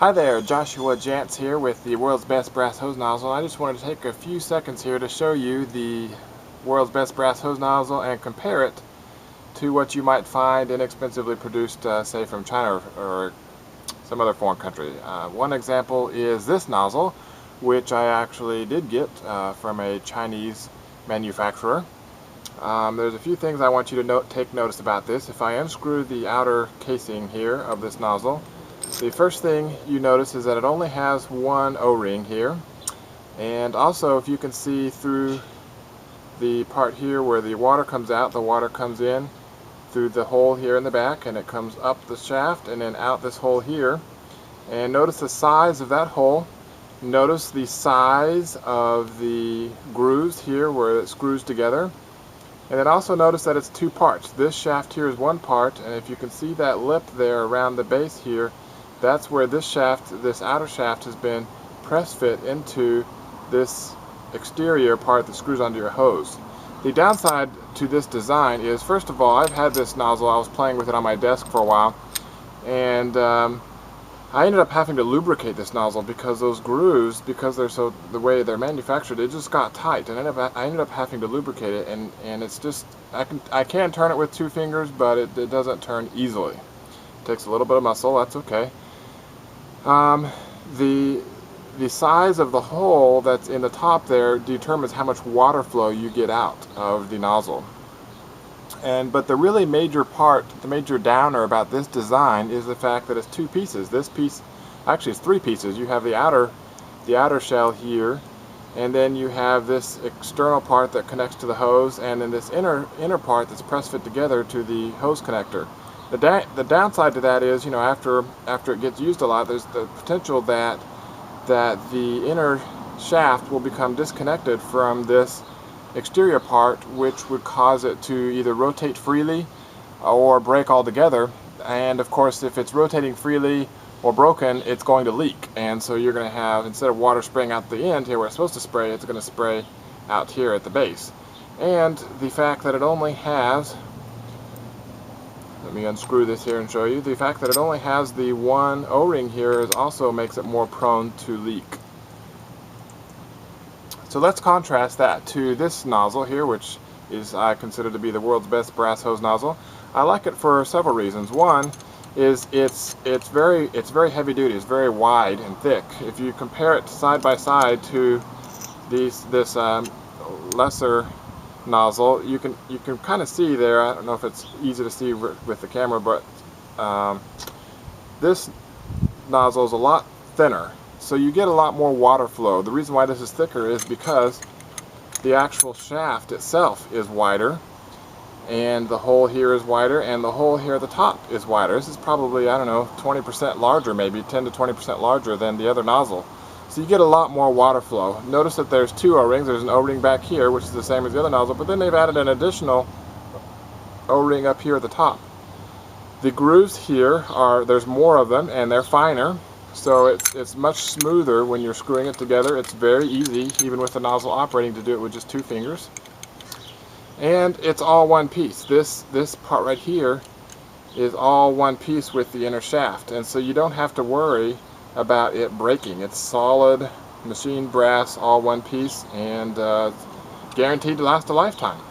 Hi there, Joshua Jantz here with the world's best brass hose nozzle. I just wanted to take a few seconds here to show you the world's best brass hose nozzle and compare it to what you might find inexpensively produced, say from China or some other foreign country. One example is this nozzle, which I actually did get from a Chinese manufacturer. There's a few things I want you to take notice about this. If I unscrew the outer casing here of this nozzle, the first thing you notice is that it only has one O-ring here, and also if you can see through the part here where the water comes out, the water comes in through the hole here in the back and it comes up the shaft and then out this hole here. And notice the size of that hole. Notice the size of the grooves here where it screws together. And then also notice that it's two parts. This shaft here is one part, and if you can see that lip there around the base here, that's where this shaft, this outer shaft, has been press fit into this exterior part that screws onto your hose. The downside to this design is, first of all, I've had this nozzle, I was playing with it on my desk for a while, and I ended up having to lubricate this nozzle because those grooves, because they're so, the way they're manufactured, it just got tight, and I ended up having to lubricate it, and it's just, I can turn it with two fingers, but it doesn't turn easily. It takes a little bit of muscle, that's okay. The size of the hole that's in the top there determines how much water flow you get out of the nozzle. But the really major part, the major downer about this design is the fact that it's two pieces. This piece, actually it's three pieces. You have the outer shell here, and then you have this external part that connects to the hose, and then this inner part that's press fit together to the hose connector. The downside to that is, you know, after it gets used a lot, there's the potential that the inner shaft will become disconnected from this exterior part, which would cause it to either rotate freely or break altogether. And of course, if it's rotating freely or broken, it's going to leak. And so you're going to have, instead of water spraying out the end here where it's supposed to spray, it's going to spray out here at the base. And the fact that it only has, let me unscrew this here and show you. The fact that it only has the one O-ring here also makes it more prone to leak. So let's contrast that to this nozzle here, which is, I consider to be the world's best brass hose nozzle. I like it for several reasons. One is it's very heavy duty. It's very wide and thick. If you compare it side by side to this lesser nozzle, you can kind of see there. I don't know if it's easy to see with the camera, but this nozzle is a lot thinner, so you get a lot more water flow. The reason why this is thicker is because the actual shaft itself is wider, and the hole here is wider, and the hole here at the top is wider. This is probably, I don't know, 20% larger, maybe 10 to 20% larger than the other nozzle. So you get a lot more water flow. Notice that there's two O-rings. There's an O-ring back here, which is the same as the other nozzle, but then they've added an additional O-ring up here at the top. The grooves here there's more of them, and they're finer, so it's much smoother when you're screwing it together. It's very easy, even with the nozzle operating, to do it with just two fingers. And it's all one piece. This part right here is all one piece with the inner shaft, and so you don't have to worry about it breaking. It's solid, machined brass, all one piece, and guaranteed to last a lifetime.